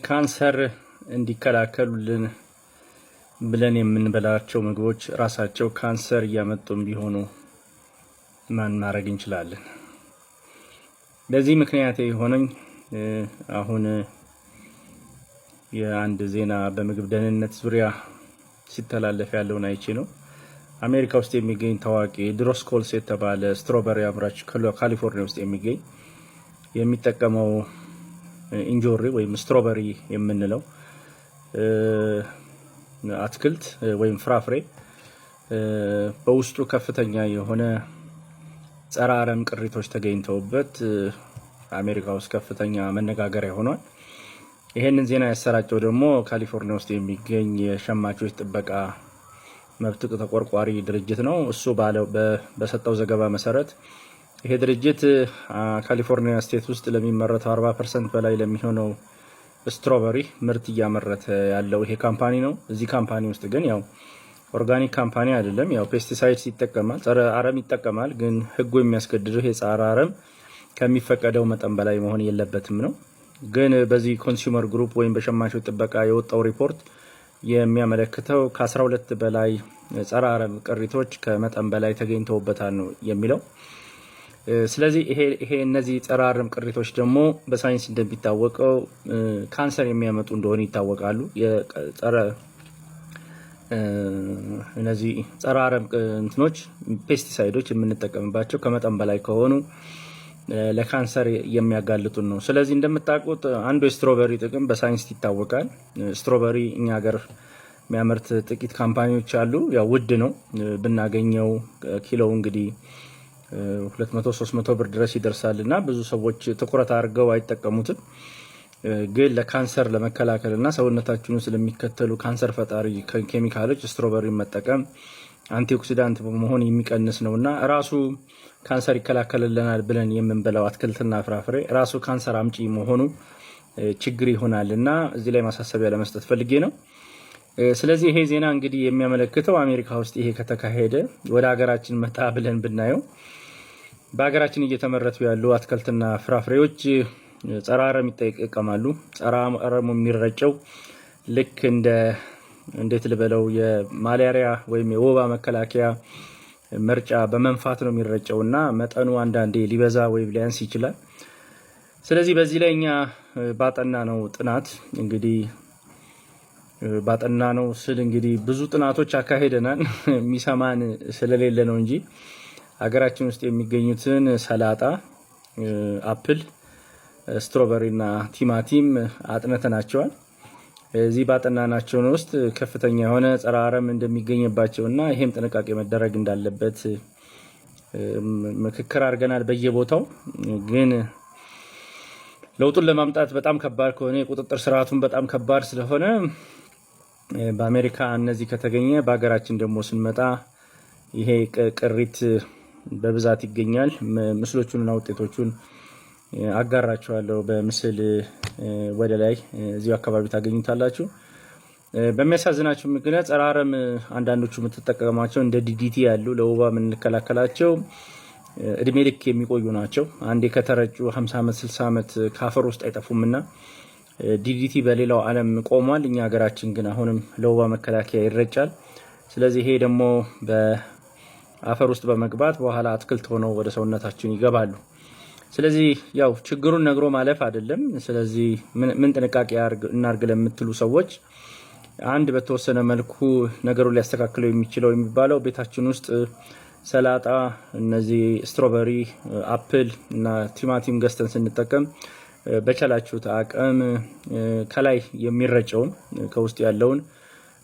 ካንሰር እንዲከላከሉልን ብለን የምንበላቸው ምግቦች ራሳቸው ካንሰር እያመጡም ቢሆኑ ማን ማድረግ እንችላለን? ለዚህ ምክንያት የሆነኝ አሁን የአንድ ዜና በምግብ ደህንነት ዙሪያ ሲተላለፍ ያለውን አይቼ ነው። አሜሪካ ውስጥ የሚገኝ ታዋቂ ድሮስኮልስ የተባለ ስትሮበሪ አምራች ካሊፎርኒያ ውስጥ የሚጠቀመው እንጆሪ ወይም ስትሮበሪ የምንለው አትክልት ወይም ፍራፍሬ በውስጡ ከፍተኛ የሆነ ጸረ አረም ቅሪቶች ተገኝተውበት አሜሪካ ውስጥ ከፍተኛ መነጋገሪያ ሆኗል። ይሄንን ዜና ያሰራጨው ደግሞ ካሊፎርኒያ ውስጥ የሚገኝ የሸማቾች ጥበቃ መብት ተቆርቋሪ ድርጅት ነው። እሱ በሰጠው ዘገባ መሰረት ይሄ ድርጅት ካሊፎርኒያ ስቴት ውስጥ ለሚመረተው 40% በላይ ለሚሆነው ስትሮበሪ ምርት እያመረተ ያለው ይሄ ካምፓኒ ነው። እዚህ ካምፓኒ ውስጥ ግን ያው ኦርጋኒክ ካምፓኒ አይደለም፣ ያው ፔስቲሳይድስ ይጠቀማል፣ ጸረ አረም ይጠቀማል። ግን ህጉ የሚያስገድደው ይሄ ጸረ አረም ከሚፈቀደው መጠን በላይ መሆን የለበትም ነው። ግን በዚህ ኮንሱመር ግሩፕ ወይም በሸማቾች ጥበቃ የወጣው ሪፖርት የሚያመለክተው ከ12 በላይ ጸረ አረም ቅሪቶች ከመጠን በላይ ተገኝተውበታል ነው የሚለው። ስለዚህ ይሄ እነዚህ ጸረ አረም ቅሪቶች ደግሞ በሳይንስ እንደሚታወቀው ካንሰር የሚያመጡ እንደሆነ ይታወቃሉ። እነዚህ ጸረ አረም እንትኖች ፔስቲሳይዶች የምንጠቀምባቸው ከመጠን በላይ ከሆኑ ለካንሰር የሚያጋልጡን ነው። ስለዚህ እንደምታውቁት አንዱ የስትሮበሪ ጥቅም በሳይንስ ይታወቃል። ስትሮበሪ እኛ ሀገር የሚያመርት ጥቂት ካምፓኒዎች አሉ። ያው ውድ ነው ብናገኘው ኪሎው እንግዲህ 200-300 ብር ድረስ ይደርሳልና ብዙ ሰዎች ትኩረት አድርገው አይጠቀሙትም። ግን ለካንሰር ለመከላከልና ሰውነታችንን ስለሚከተሉ ካንሰር ፈጣሪ ኬሚካሎች ስትሮበሪ መጠቀም አንቲኦክሲዳንት በመሆን የሚቀንስ ነውና ራሱ ካንሰር ይከላከልልናል ብለን የምንበላው አትክልትና ፍራፍሬ ራሱ ካንሰር አምጪ መሆኑ ችግር ይሆናልና እዚህ ላይ ማሳሰቢያ ለመስጠት ፈልጌ ነው። ስለዚህ ይሄ ዜና እንግዲህ የሚያመለክተው አሜሪካ ውስጥ ይሄ ከተካሄደ ወደ ሀገራችን መጣ ብለን ብናየው በሀገራችን እየተመረቱ ያሉ አትክልትና ፍራፍሬዎች ጸረ አረም ይጠቀማሉ። ጸረ አረሙ የሚረጨው ልክ እንዴት ልበለው የማላሪያ ወይም የወባ መከላከያ መርጫ በመንፋት ነው የሚረጨውና መጠኑ አንዳንዴ ሊበዛ ወይም ሊያንስ ይችላል። ስለዚህ በዚህ ላይ እኛ ባጠና ነው ጥናት እንግዲህ ባጠና ነው ስል እንግዲህ ብዙ ጥናቶች አካሄደናል የሚሰማን ስለሌለ ነው እንጂ ሀገራችን ውስጥ የሚገኙትን ሰላጣ፣ አፕል፣ ስትሮበሪ እና ቲማቲም አጥንተናቸዋል። እዚህ ባጠናናቸው ውስጥ ከፍተኛ የሆነ ጸረ አረም እንደሚገኝባቸውና ይሄም ጥንቃቄ መደረግ እንዳለበት ምክክር አድርገናል በየቦታው። ግን ለውጡን ለማምጣት በጣም ከባድ ከሆነ የቁጥጥር ስርዓቱን በጣም ከባድ ስለሆነ በአሜሪካ እነዚህ ከተገኘ በሀገራችን ደግሞ ስንመጣ ይሄ ቅሪት በብዛት ይገኛል። ምስሎቹንና ውጤቶቹን አጋራቸዋለሁ በምስል ወደ ላይ እዚሁ አካባቢ ታገኙታላችሁ። በሚያሳዝናችሁ ምክንያት ጸረ አረም አንዳንዶቹ የምትጠቀማቸው እንደ ዲዲቲ ያሉ ለወባ የምንከላከላቸው እድሜ ልክ የሚቆዩ ናቸው። አንዴ ከተረጩ 50 ዓመት 60 ዓመት ካፈር ውስጥ አይጠፉምና ዲዲቲ በሌላው ዓለም ቆሟል። እኛ ሀገራችን ግን አሁንም ለወባ መከላከያ ይረጫል። ስለዚህ ይሄ ደግሞ በአፈር ውስጥ በመግባት በኋላ አትክልት ሆነው ወደ ሰውነታችን ይገባሉ። ስለዚህ ያው ችግሩን ነግሮ ማለፍ አይደለም። ስለዚህ ምን ጥንቃቄ እናርግ ለምትሉ ሰዎች አንድ በተወሰነ መልኩ ነገሩን ሊያስተካክለው የሚችለው የሚባለው ቤታችን ውስጥ ሰላጣ፣ እነዚህ ስትሮበሪ፣ አፕል እና ቲማቲም ገዝተን ስንጠቀም በቻላችሁት አቅም ከላይ የሚረጨውን ከውስጥ ያለውን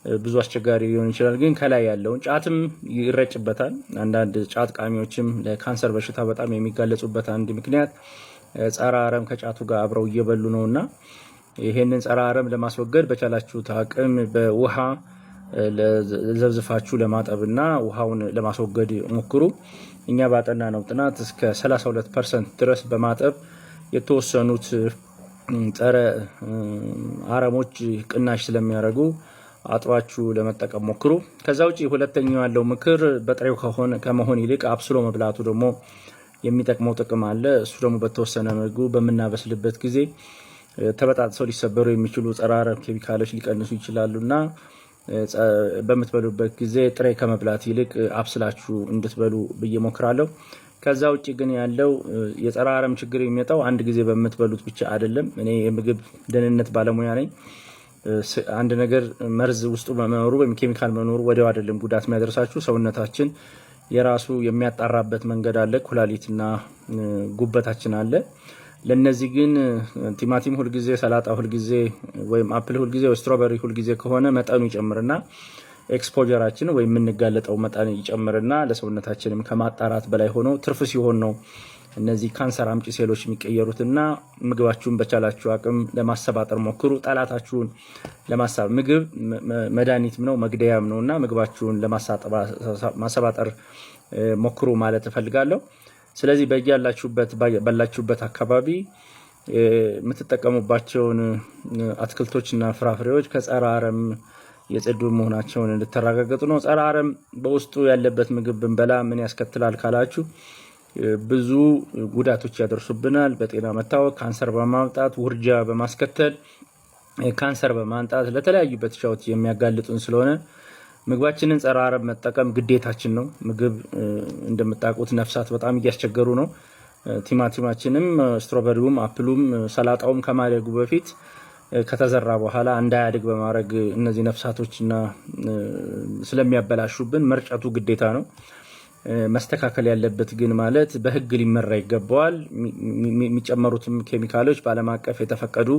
ብዙ አስቸጋሪ ሊሆን ይችላል፣ ግን ከላይ ያለውን ጫትም ይረጭበታል። አንዳንድ ጫት ቃሚዎችም ለካንሰር በሽታ በጣም የሚጋለጹበት አንድ ምክንያት ጸረ አረም ከጫቱ ጋር አብረው እየበሉ ነውና ይሄንን ጸረ አረም ለማስወገድ በቻላችሁት አቅም በውሃ ዘብዝፋችሁ ለማጠብና ውሃውን ለማስወገድ ሞክሩ። እኛ ባጠና ነው ጥናት እስከ 32% ድረስ በማጠብ የተወሰኑት ጸረ አረሞች ቅናሽ ስለሚያደርጉ አጥባችሁ ለመጠቀም ሞክሩ። ከዛ ውጪ ሁለተኛው ያለው ምክር በጥሬው ከመሆን ይልቅ አብስሎ መብላቱ ደግሞ የሚጠቅመው ጥቅም አለ። እሱ ደግሞ በተወሰነ መልኩ በመናበስልበት ጊዜ ተበጣጥሰው ሊሰበሩ የሚችሉ ጸረ አረም ኬሚካሎች ሊቀንሱ ይችላሉና በምትበሉበት ጊዜ ጥሬ ከመብላት ይልቅ አብስላችሁ እንድትበሉ ብዬ ሞክራለሁ። ከዛ ውጪ ግን ያለው የጸረ አረም ችግር የሚመጣው አንድ ጊዜ በምትበሉት ብቻ አይደለም። እኔ የምግብ ደህንነት ባለሙያ ነኝ። አንድ ነገር መርዝ ውስጡ መኖሩ ወይም ኬሚካል መኖሩ ወዲያው አይደለም ጉዳት የሚያደርሳችሁ። ሰውነታችን የራሱ የሚያጣራበት መንገድ አለ። ኩላሊትና ጉበታችን አለ። ለነዚህ ግን ቲማቲም ሁል ጊዜ፣ ሰላጣ ሁል ጊዜ፣ ወይም አፕል ሁል ጊዜ፣ ወይ ስትሮበሪ ሁል ጊዜ ከሆነ መጠኑ ይጨምርና ኤክስፖዠራችን ወይም የምንጋለጠው መጠን ይጨምርና ለሰውነታችንም ከማጣራት በላይ ሆኖ ትርፍ ሲሆን ነው እነዚህ ካንሰር አምጪ ሴሎች የሚቀየሩትና ምግባችሁን በቻላችሁ አቅም ለማሰባጠር ሞክሩ። ጠላታችሁን ምግብ መድኃኒትም ነው መግደያም ነውና ምግባችሁን ለማሰባጠር ሞክሩ ማለት እፈልጋለሁ። ስለዚህ ባላችሁበት አካባቢ የምትጠቀሙባቸውን አትክልቶችና ፍራፍሬዎች ከጸረ አረም የጸዱ መሆናቸውን እንድትረጋገጡ ነው። ጸረ አረም በውስጡ ያለበት ምግብ ብንበላ ምን ያስከትላል ካላችሁ ብዙ ጉዳቶች ያደርሱብናል። በጤና መታወክ፣ ካንሰር በማምጣት ውርጃ በማስከተል ካንሰር በማንጣት ለተለያዩ በሽታዎች የሚያጋልጡን ስለሆነ ምግባችንን ጸረ አረም መጠቀም ግዴታችን ነው። ምግብ እንደምታውቁት ነፍሳት በጣም እያስቸገሩ ነው። ቲማቲማችንም፣ ስትሮበሪውም፣ አፕሉም፣ ሰላጣውም ከማደጉ በፊት ከተዘራ በኋላ እንዳያድግ በማድረግ እነዚህ ነፍሳቶችና ስለሚያበላሹብን መርጨቱ ግዴታ ነው። መስተካከል ያለበት ግን ማለት በህግ ሊመራ ይገባዋል። የሚጨመሩትም ኬሚካሎች በዓለም አቀፍ የተፈቀዱ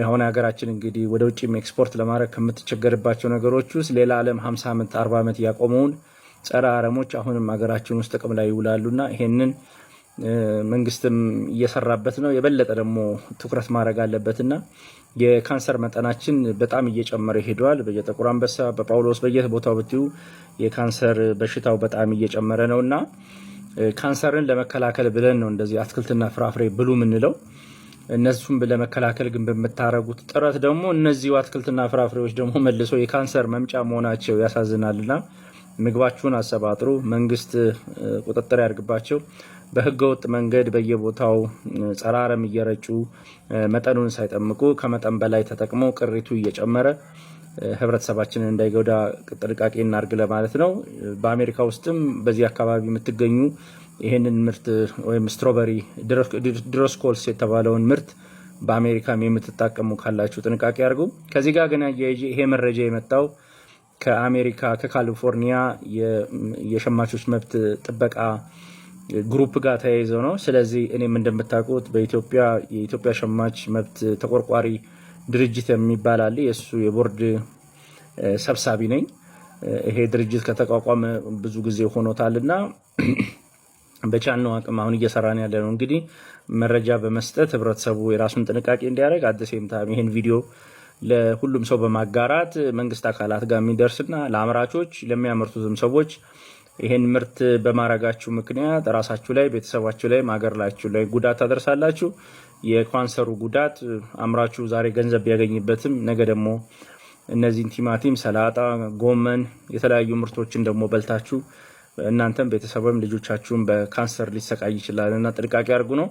አሁን ሀገራችን እንግዲህ ወደ ውጭ ኤክስፖርት ለማድረግ ከምትቸገርባቸው ነገሮች ውስጥ ሌላ ዓለም 50 ዓመት 40 ዓመት ያቆመውን ጸረ አረሞች አሁንም ሀገራችን ውስጥ ጥቅም ላይ ይውላሉና ይሄንን መንግስትም እየሰራበት ነው። የበለጠ ደግሞ ትኩረት ማድረግ አለበትና የካንሰር መጠናችን በጣም እየጨመረ ሄዷል። በየጥቁር አንበሳ፣ በጳውሎስ በየቦታው ብትዩ የካንሰር በሽታው በጣም እየጨመረ ነውና ካንሰርን ለመከላከል ብለን ነው እንደዚህ አትክልትና ፍራፍሬ ብሉ ምንለው። እነሱም ለመከላከል ግን በመታረጉት ጥረት ደግሞ እነዚህ አትክልትና ፍራፍሬዎች ደግሞ መልሶ የካንሰር መምጫ መሆናቸው ያሳዝናልና ምግባችሁን አሰባጥሩ። መንግስት ቁጥጥር ያድርግባቸው። በህገወጥ መንገድ በየቦታው ጸረ አረም እየረጩ መጠኑን ሳይጠምቁ ከመጠን በላይ ተጠቅመው ቅሪቱ እየጨመረ ህብረተሰባችንን እንዳይጎዳ ጥንቃቄ እናድርግ ለማለት ነው። በአሜሪካ ውስጥም በዚህ አካባቢ የምትገኙ ይሄንን ምርት ወይም ስትሮበሪ ድሮስኮልስ የተባለውን ምርት በአሜሪካም የምትጠቀሙ ካላችሁ ጥንቃቄ አድርጉ። ከዚህ ጋር ግን ይሄ መረጃ የመጣው ከአሜሪካ ከካሊፎርኒያ የሸማቾች መብት ጥበቃ ግሩፕ ጋር ተያይዘው ነው። ስለዚህ እኔም እንደምታውቁት የኢትዮጵያ ሸማች መብት ተቆርቋሪ ድርጅት የሚባል አለ። የሱ የቦርድ ሰብሳቢ ነኝ። ይሄ ድርጅት ከተቋቋመ ብዙ ጊዜ ሆኖታልና በቻልነው አቅም አሁን እየሰራን ያለ ነው እንግዲህ መረጃ በመስጠት ህብረተሰቡ የራሱን ጥንቃቄ እንዲያደርግ አደሴም ታም ይሄን ቪዲዮ ለሁሉም ሰው በማጋራት መንግስት አካላት ጋር የሚደርስና ለአምራቾች ለሚያመርቱትም ሰዎች ይሄን ምርት በማረጋችሁ ምክንያት ራሳችሁ ላይ፣ ቤተሰባችሁ ላይ፣ ማገርላችሁ ላይ ጉዳት ታደርሳላችሁ። የካንሰሩ ጉዳት አምራቹ ዛሬ ገንዘብ ቢያገኝበትም ነገ ደግሞ እነዚህን ቲማቲም፣ ሰላጣ፣ ጎመን የተለያዩ ምርቶችን ደግሞ በልታችሁ እናንተም ቤተሰብም ልጆቻችሁም በካንሰር ሊሰቃይ ይችላልና ጥንቃቄ አድርጉ ነው።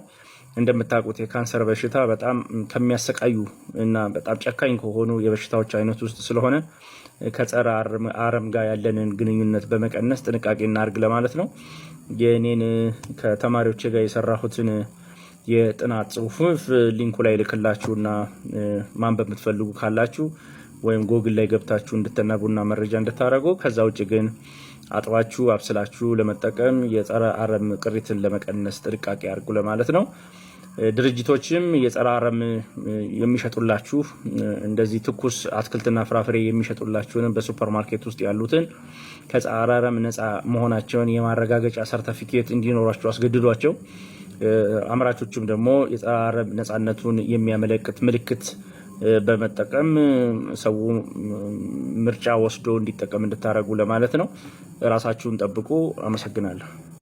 እንደምታውቁት የካንሰር በሽታ በጣም ከሚያሰቃዩ እና በጣም ጨካኝ ከሆኑ የበሽታዎች አይነት ውስጥ ስለሆነ ከጸረ አረም ጋር ያለንን ግንኙነት በመቀነስ ጥንቃቄ እናድርግ ለማለት ነው። የኔን ከተማሪዎች ጋር የሰራሁትን የጥናት ጽሁፍ ሊንኩ ላይ ልክላችሁና ማንበብ የምትፈልጉ ካላችሁ ወይም ጎግል ላይ ገብታችሁ እንድትነቡና መረጃ እንድታረጉ። ከዛ ውጭ ግን አጥባችሁ አብስላችሁ ለመጠቀም የጸረ አረም ቅሪትን ለመቀነስ ጥንቃቄ አድርጉ ለማለት ነው። ድርጅቶችም የጸረ አረም የሚሸጡላችሁ እንደዚህ ትኩስ አትክልትና ፍራፍሬ የሚሸጡላችሁንም በሱፐርማርኬት ውስጥ ያሉትን ከጸረ አረም ነፃ መሆናቸውን የማረጋገጫ ሰርቲፊኬት እንዲኖራቸው አስገድዷቸው። አምራቾችም ደግሞ የጸረ አረም ነፃነቱን የሚያመለክት ምልክት በመጠቀም ሰው ምርጫ ወስዶ እንዲጠቀም እንድታረጉ ለማለት ነው። ራሳችሁን ጠብቁ። አመሰግናለሁ።